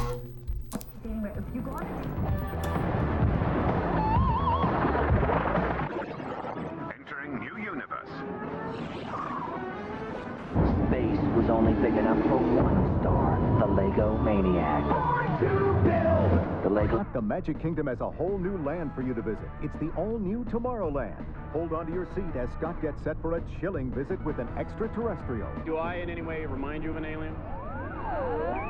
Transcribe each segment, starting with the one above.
You got it? Entering new universe. Space was only big enough for one star, the Lego Maniac. The Lego... The Magic Kingdom has a whole new land for you to visit. It's the all-new Tomorrowland. Hold on to your seat as Scott gets set for a chilling visit with an extraterrestrial. Do I in any way remind you of an alien?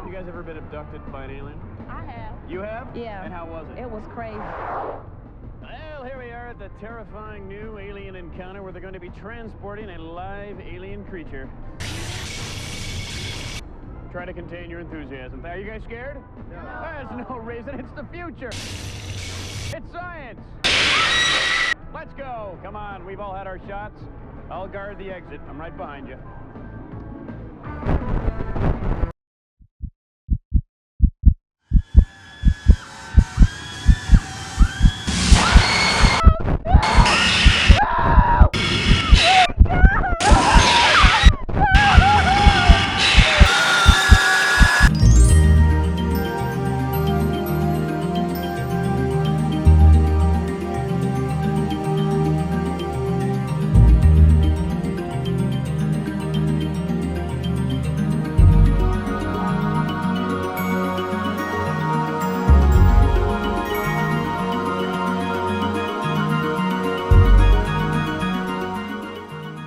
You guys ever been abducted by an alien? I have. You have? Yeah. And how was it? It was crazy. Well, here we are at the terrifying new alien encounter where they're going to be transporting a live alien creature. Try to contain your enthusiasm. Are you guys scared? No. There's no reason. It's the future. It's science. Let's go. Come on. We've all had our shots. I'll guard the exit. I'm right behind you.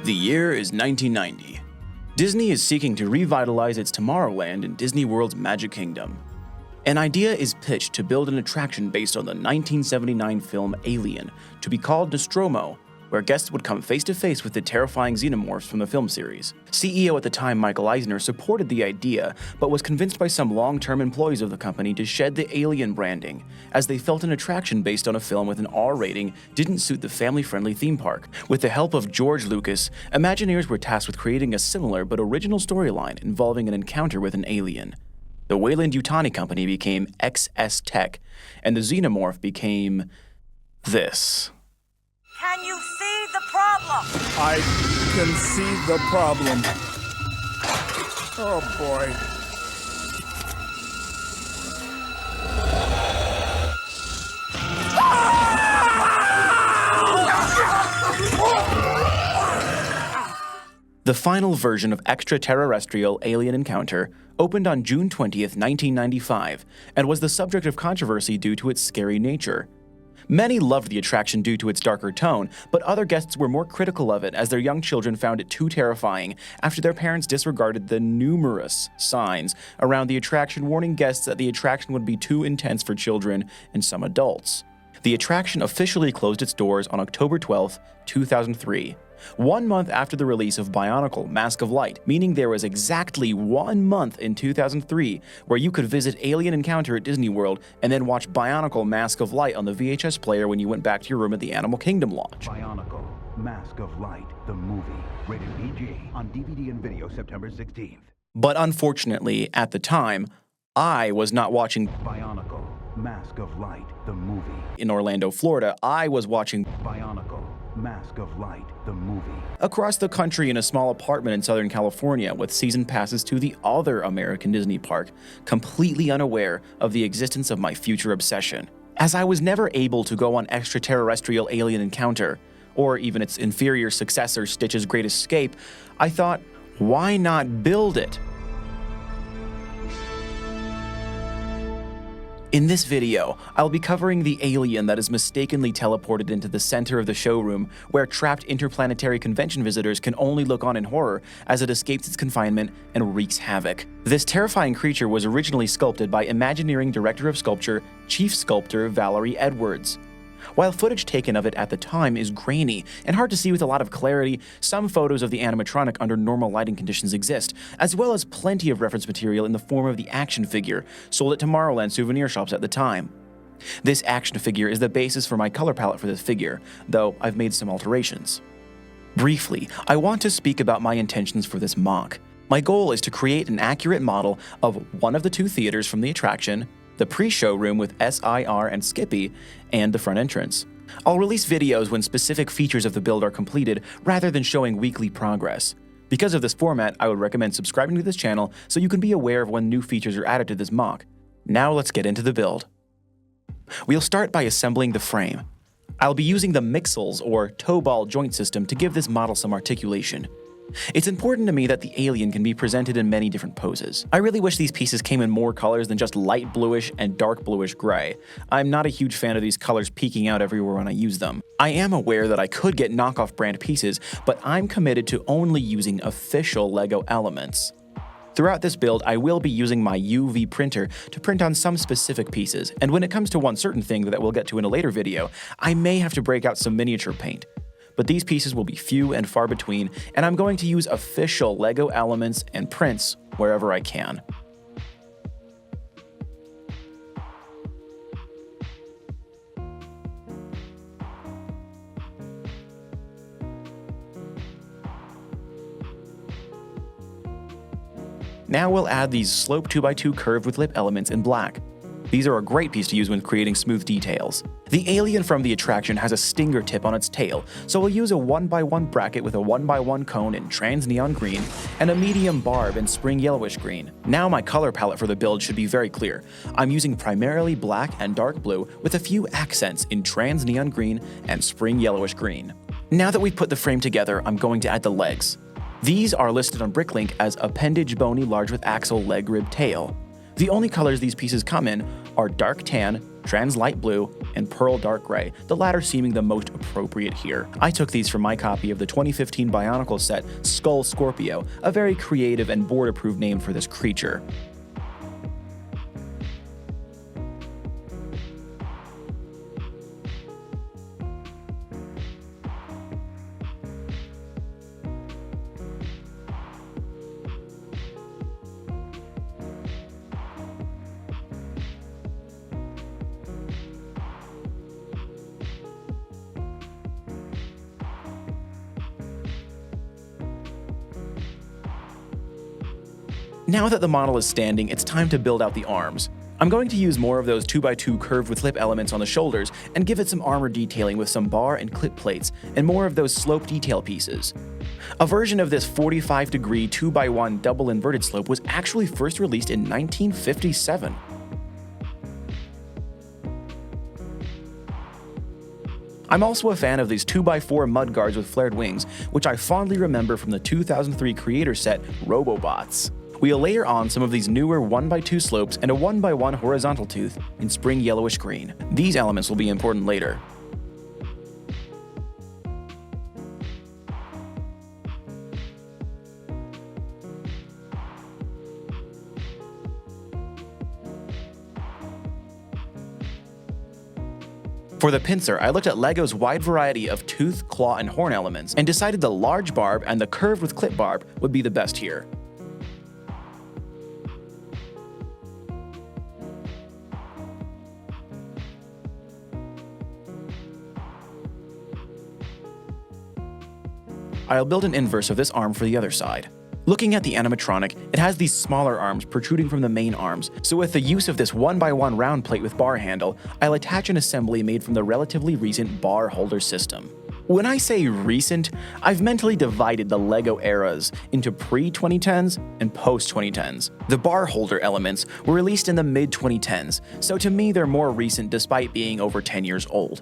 The year is 1990. Disney is seeking to revitalize its Tomorrowland in Disney World's Magic Kingdom. An idea is pitched to build an attraction based on the 1979 film Alien, to be called Nostromo, where guests would come face to face with the terrifying xenomorphs from the film series. CEO at the time Michael Eisner supported the idea, but was convinced by some long-term employees of the company to shed the Alien branding, as they felt an attraction based on a film with an R rating didn't suit the family-friendly theme park. With the help of George Lucas, Imagineers were tasked with creating a similar but original storyline involving an encounter with an alien. The Weyland-Yutani company became XS Tech, and the xenomorph became this. Can you see the problem? I can see the problem. Oh boy. The final version of ExtraTERRORestrial Alien Encounter opened on June 20th, 1995, and was the subject of controversy due to its scary nature. Many loved the attraction due to its darker tone, but other guests were more critical of it as their young children found it too terrifying after their parents disregarded the numerous signs around the attraction warning guests that the attraction would be too intense for children and some adults. The attraction officially closed its doors on October 12, 2003. 1 month after the release of Bionicle Mask of Light, meaning there was exactly 1 month in 2003 where you could visit Alien Encounter at Disney World and then watch Bionicle Mask of Light on the VHS player when you went back to your room at the Animal Kingdom launch. Bionicle Mask of Light, the movie. Rated PG on DVD and video September 16th. But unfortunately, at the time, I was not watching Bionicle Mask of Light, the movie. In Orlando, Florida. I was watching Bionicle Mask of Light, the movie. Across the country in a small apartment in Southern California with season passes to the other American Disney park, completely unaware of the existence of my future obsession. As I was never able to go on ExtraTERROrestrial Alien Encounter, or even its inferior successor Stitch's Great Escape, I thought, why not build it? In this video, I'll be covering the alien that is mistakenly teleported into the center of the showroom, where trapped interplanetary convention visitors can only look on in horror as it escapes its confinement and wreaks havoc. This terrifying creature was originally sculpted by Imagineering Director of Sculpture, Chief Sculptor Valerie Edwards. While footage taken of it at the time is grainy and hard to see with a lot of clarity, some photos of the animatronic under normal lighting conditions exist, as well as plenty of reference material in the form of the action figure, sold at Tomorrowland souvenir shops at the time. This action figure is the basis for my color palette for this figure, though I've made some alterations. Briefly, I want to speak about my intentions for this MOC. My goal is to create an accurate model of one of the two theaters from the attraction, the pre-show room with SIR and Skippy, and the front entrance. I'll release videos when specific features of the build are completed rather than showing weekly progress. Because of this format, I would recommend subscribing to this channel so you can be aware of when new features are added to this MOC. Now let's get into the build. We'll start by assembling the frame. I'll be using the Mixels or toe ball joint system to give this model some articulation. It's important to me that the alien can be presented in many different poses. I really wish these pieces came in more colors than just light bluish and dark bluish gray. I'm not a huge fan of these colors peeking out everywhere when I use them. I am aware that I could get knockoff brand pieces, but I'm committed to only using official LEGO elements. Throughout this build, I will be using my UV printer to print on some specific pieces, and when it comes to one certain thing that we'll get to in a later video, I may have to break out some miniature paint. But these pieces will be few and far between, and I'm going to use official LEGO elements and prints wherever I can. Now we'll add these slope 2x2 curved with lip elements in black. These are a great piece to use when creating smooth details. The alien from the attraction has a stinger tip on its tail, so we'll use a 1x1 bracket with a 1x1 cone in trans neon green and a medium barb in spring yellowish green. Now my color palette for the build should be very clear. I'm using primarily black and dark blue with a few accents in trans neon green and spring yellowish green. Now that we've put the frame together, I'm going to add the legs. These are listed on Bricklink as appendage bony large with axle leg rib tail. The only colors these pieces come in are dark tan, trans light blue, and pearl dark gray, the latter seeming the most appropriate here. I took these from my copy of the 2015 Bionicle set Skull Scorpio, a very creative and board-approved name for this creature. Now that the model is standing, it's time to build out the arms. I'm going to use more of those 2x2 curved with lip elements on the shoulders and give it some armor detailing with some bar and clip plates and more of those slope detail pieces. A version of this 45-degree 2x1 double inverted slope was actually first released in 1957. I'm also a fan of these 2x4 mudguards with flared wings, which I fondly remember from the 2003 creator set Robobots. We'll layer on some of these newer 1x2 slopes and a 1x1 horizontal tooth in spring yellowish green. These elements will be important later. For the pincer, I looked at LEGO's wide variety of tooth, claw, and horn elements and decided the large barb and the curved with clip barb would be the best here. I'll build an inverse of this arm for the other side. Looking at the animatronic, it has these smaller arms protruding from the main arms, so with the use of this 1x1 round plate with bar handle, I'll attach an assembly made from the relatively recent bar holder system. When I say recent, I've mentally divided the LEGO eras into pre-2010s and post-2010s. The bar holder elements were released in the mid-2010s, so to me they're more recent despite being over 10 years old.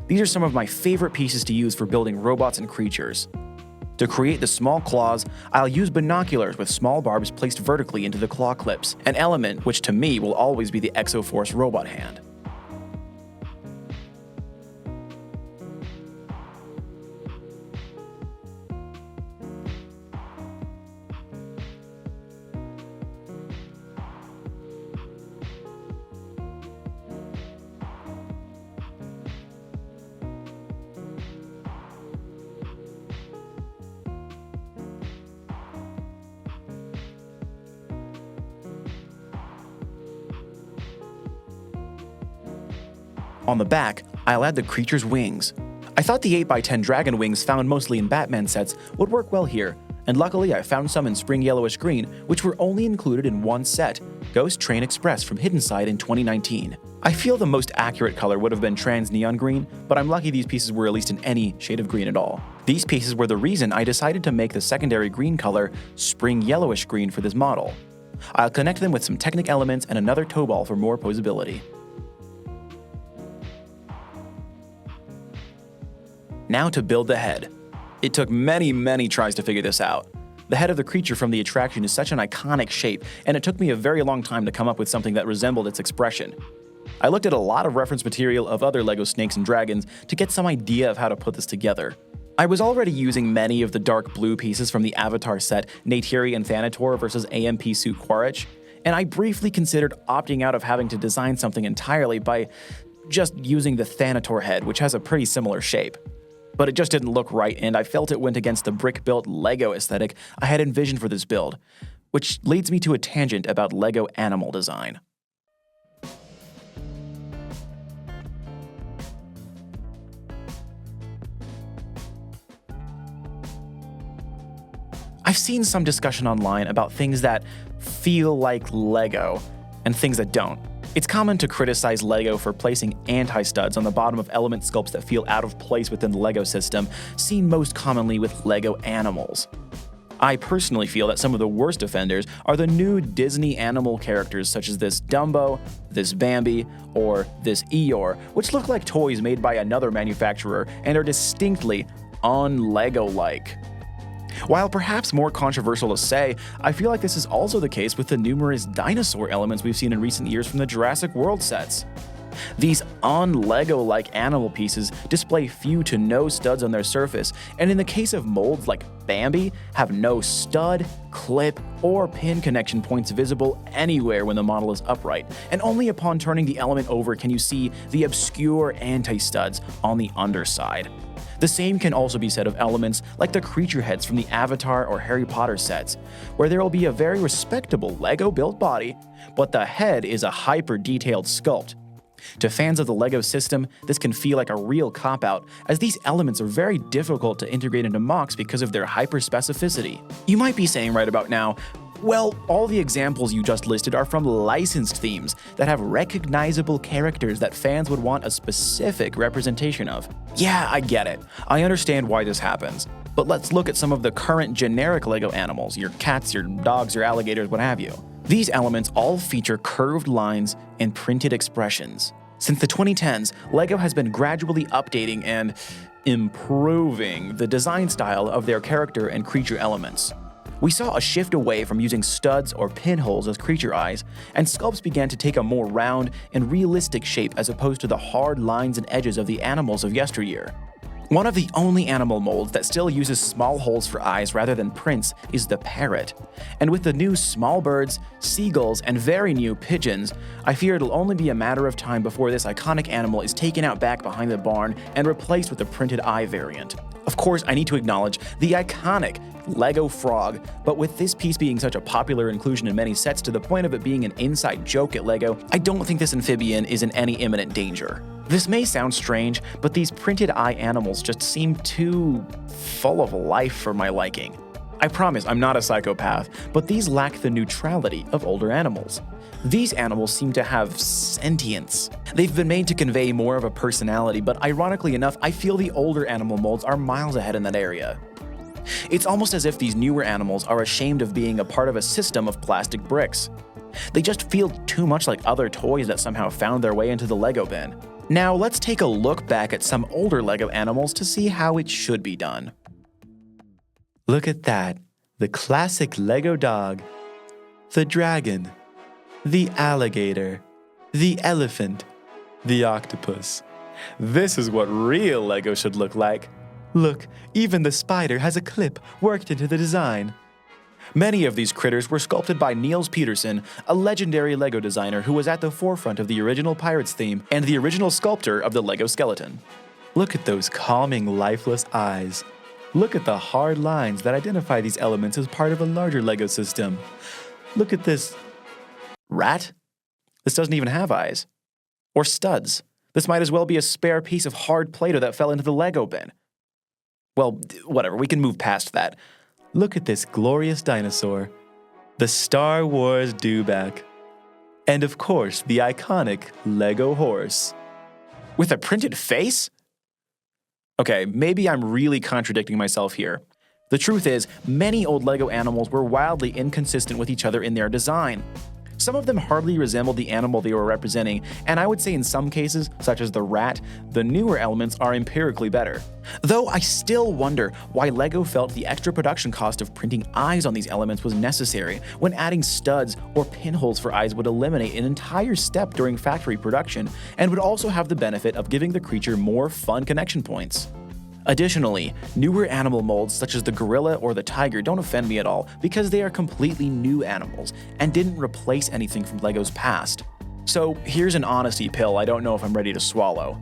These are some of my favorite pieces to use for building robots and creatures. To create the small claws, I'll use binoculars with small barbs placed vertically into the claw clips, an element which to me will always be the Exoforce robot hand. On the back, I'll add the creature's wings. I thought the 8x10 dragon wings found mostly in Batman sets would work well here, and luckily I found some in spring yellowish green, which were only included in one set, Ghost Train Express from Hidden Side in 2019. I feel the most accurate color would have been trans neon green, but I'm lucky these pieces were released in any shade of green at all. These pieces were the reason I decided to make the secondary green color spring yellowish green for this model. I'll connect them with some Technic elements and another toe ball for more posability. Now to build the head. It took many tries to figure this out. The head of the creature from the attraction is such an iconic shape, and it took me a very long time to come up with something that resembled its expression. I looked at a lot of reference material of other LEGO snakes and dragons to get some idea of how to put this together. I was already using many of the dark blue pieces from the Avatar set Neytiri and Thanator vs. AMP suit Quaritch, and I briefly considered opting out of having to design something entirely by just using the Thanator head, which has a pretty similar shape. But it just didn't look right, and I felt it went against the brick-built LEGO aesthetic I had envisioned for this build, which leads me to a tangent about LEGO animal design. I've seen some discussion online about things that feel like LEGO and things that don't. It's common to criticize LEGO for placing anti-studs on the bottom of element sculpts that feel out of place within the LEGO system, seen most commonly with LEGO animals. I personally feel that some of the worst offenders are the new Disney animal characters such as this Dumbo, this Bambi, or this Eeyore, which look like toys made by another manufacturer and are distinctly un-LEGO-like. While perhaps more controversial to say, I feel like this is also the case with the numerous dinosaur elements we've seen in recent years from the Jurassic World sets. These un-LEGO-like animal pieces display few to no studs on their surface, and in the case of molds like Bambi, have no stud, clip, or pin connection points visible anywhere when the model is upright, and only upon turning the element over can you see the obscure anti-studs on the underside. The same can also be said of elements like the creature heads from the Avatar or Harry Potter sets, where there will be a very respectable LEGO-built body, but the head is a hyper-detailed sculpt. To fans of the LEGO system, this can feel like a real cop-out, as these elements are very difficult to integrate into MOCs because of their hyper-specificity. You might be saying right about now, well, all the examples you just listed are from licensed themes that have recognizable characters that fans would want a specific representation of. Yeah, I get it. I understand why this happens. But let's look at some of the current generic LEGO animals, your cats, your dogs, your alligators, what have you. These elements all feature curved lines and printed expressions. Since the 2010s, LEGO has been gradually updating and improving the design style of their character and creature elements. We saw a shift away from using studs or pinholes as creature eyes, and sculpts began to take a more round and realistic shape as opposed to the hard lines and edges of the animals of yesteryear. One of the only animal molds that still uses small holes for eyes rather than prints is the parrot. And with the new small birds, seagulls, and very new pigeons, I fear it'll only be a matter of time before this iconic animal is taken out back behind the barn and replaced with a printed eye variant. Of course, I need to acknowledge the iconic LEGO frog, but with this piece being such a popular inclusion in many sets to the point of it being an inside joke at LEGO, I don't think this amphibian is in any imminent danger. This may sound strange, but these printed eye animals just seem too full of life for my liking. I promise I'm not a psychopath, but these lack the neutrality of older animals. These animals seem to have sentience. They've been made to convey more of a personality, but ironically enough, I feel the older animal molds are miles ahead in that area. It's almost as if these newer animals are ashamed of being a part of a system of plastic bricks. They just feel too much like other toys that somehow found their way into the LEGO bin. Now let's take a look back at some older LEGO animals to see how it should be done. Look at that, the classic LEGO dog, the dragon, the alligator, the elephant, the octopus. This is what real LEGO should look like. Look, even the spider has a clip worked into the design. Many of these critters were sculpted by Niels Peterson, a legendary LEGO designer who was at the forefront of the original Pirates theme and the original sculptor of the LEGO skeleton. Look at those calming, lifeless eyes. Look at the hard lines that identify these elements as part of a larger LEGO system. Look at this rat? This doesn't even have eyes. Or studs. This might as well be a spare piece of hard Play-Doh that fell into the LEGO bin. Well, whatever, we can move past that. Look at this glorious dinosaur. The Star Wars dewback. And of course, the iconic LEGO horse. With a printed face? Okay, maybe I'm really contradicting myself here. The truth is, many old LEGO animals were wildly inconsistent with each other in their design. Some of them hardly resembled the animal they were representing, and I would say in some cases, such as the rat, the newer elements are empirically better. Though I still wonder why LEGO felt the extra production cost of printing eyes on these elements was necessary, when adding studs or pinholes for eyes would eliminate an entire step during factory production, and would also have the benefit of giving the creature more fun connection points. Additionally, newer animal molds such as the gorilla or the tiger don't offend me at all because they are completely new animals and didn't replace anything from LEGO's past. So here's an honesty pill I don't know if I'm ready to swallow.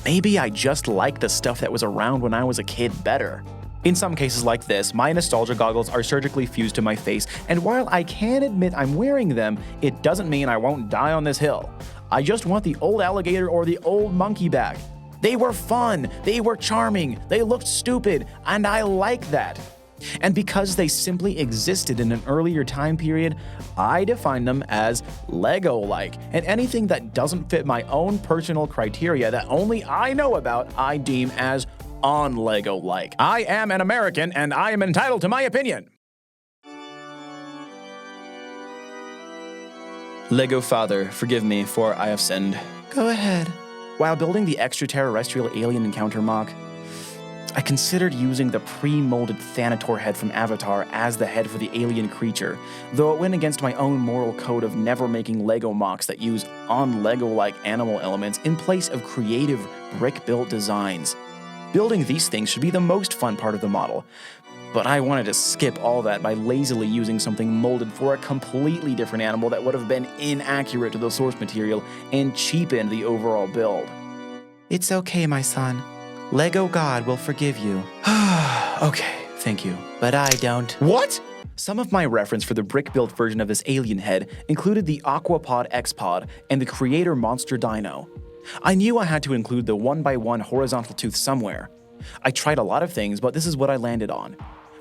Maybe I just like the stuff that was around when I was a kid better. In some cases like this, my nostalgia goggles are surgically fused to my face, and while I can admit I'm wearing them, it doesn't mean I won't die on this hill. I just want the old alligator or the old monkey back. They were fun, they were charming, they looked stupid, and I like that. And because they simply existed in an earlier time period, I define them as LEGO-like, and anything that doesn't fit my own personal criteria that only I know about, I deem as on-LEGO-like. I am an American, and I am entitled to my opinion. LEGO Father, forgive me, for I have sinned. Go ahead. While building the ExtraTERRORestrial Alien Encounter MOC, I considered using the pre-molded Thanator head from Avatar as the head for the alien creature, though it went against my own moral code of never making LEGO MOCs that use on-LEGO-like animal elements in place of creative brick-built designs. Building these things should be the most fun part of the model, but I wanted to skip all that by lazily using something molded for a completely different animal that would have been inaccurate to the source material and cheapened the overall build. It's okay, my son. LEGO God will forgive you. Okay, thank you. But I don't. What? Some of my reference for the brick-built version of this alien head included the Aquapod X-Pod and the Creator Monster Dino. I knew I had to include the 1x1 horizontal tooth somewhere. I tried a lot of things, but this is what I landed on.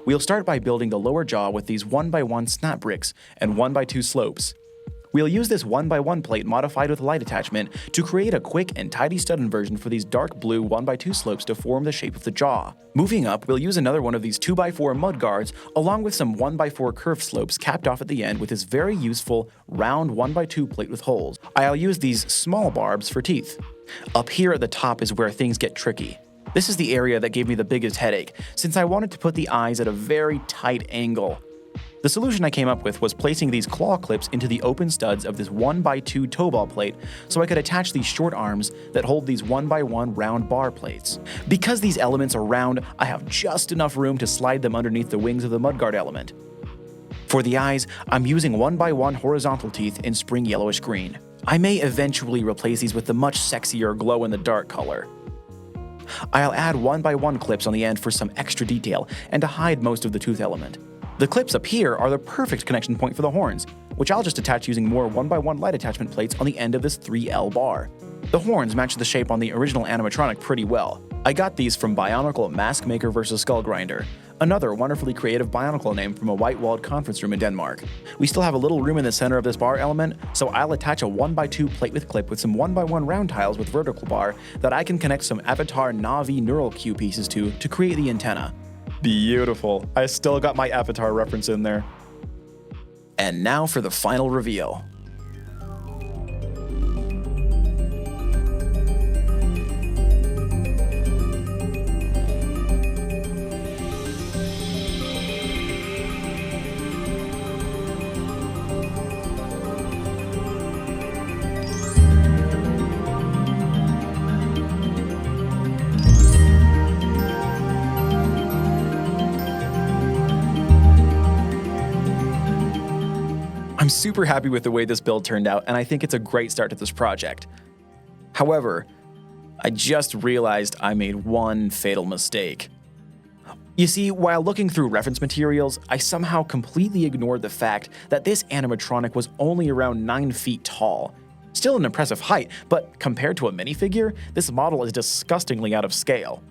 We'll start by building the lower jaw with these 1x1 snap bricks and 1x2 slopes. We'll use this 1x1 plate modified with light attachment to create a quick and tidy stud inversion for these dark blue 1x2 slopes to form the shape of the jaw. Moving up, we'll use another one of these 2x4 mud guards along with some 1x4 curved slopes capped off at the end with this very useful round 1x2 plate with holes. I'll use these small barbs for teeth. Up here at the top is where things get tricky. This is the area that gave me the biggest headache, since I wanted to put the eyes at a very tight angle. The solution I came up with was placing these claw clips into the open studs of this 1x2 toe ball plate so I could attach these short arms that hold these 1x1 round bar plates. Because these elements are round, I have just enough room to slide them underneath the wings of the mudguard element. For the eyes, I'm using 1x1 horizontal teeth in spring yellowish green. I may eventually replace these with the much sexier glow-in-the-dark color. I'll add 1x1 clips on the end for some extra detail and to hide most of the tooth element. The clips up here are the perfect connection point for the horns, which I'll just attach using more 1x1 light attachment plates on the end of this 3L bar. The horns match the shape on the original animatronic pretty well. I got these from Bionicle Mask Maker vs. Skull Grinder, another wonderfully creative Bionicle name from a white-walled conference room in Denmark. We still have a little room in the center of this bar element, so I'll attach a 1x2 plate with clip with some 1x1 round tiles with vertical bar that I can connect some Avatar Navi neural Q pieces to create the antenna. Beautiful. I still got my Avatar reference in there. And now for the final reveal. I'm super happy with the way this build turned out, and I think it's a great start to this project. However, I just realized I made one fatal mistake. You see, while looking through reference materials, I somehow completely ignored the fact that this animatronic was only around 9 feet tall. Still an impressive height, but compared to a minifigure, this model is disgustingly out of scale.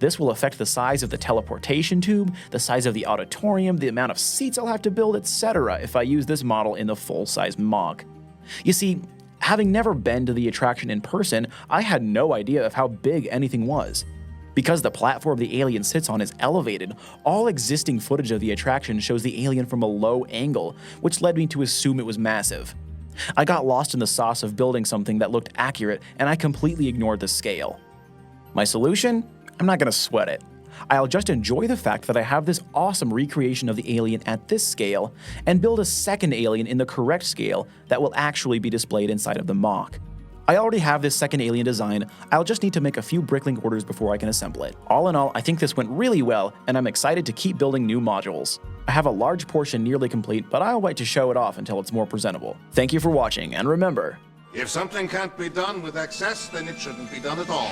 This will affect the size of the teleportation tube, the size of the auditorium, the amount of seats I'll have to build, etc. if I use this model in the full-size MOC. You see, having never been to the attraction in person, I had no idea of how big anything was. Because the platform the alien sits on is elevated, all existing footage of the attraction shows the alien from a low angle, which led me to assume it was massive. I got lost in the sauce of building something that looked accurate, and I completely ignored the scale. My solution? I'm not gonna sweat it. I'll just enjoy the fact that I have this awesome recreation of the alien at this scale, and build a second alien in the correct scale that will actually be displayed inside of the MOC. I already have this second alien design, I'll just need to make a few bricklink orders before I can assemble it. All in all, I think this went really well, and I'm excited to keep building new modules. I have a large portion nearly complete, but I'll wait to show it off until it's more presentable. Thank you for watching, and remember, If something can't be done with excess, then it shouldn't be done at all.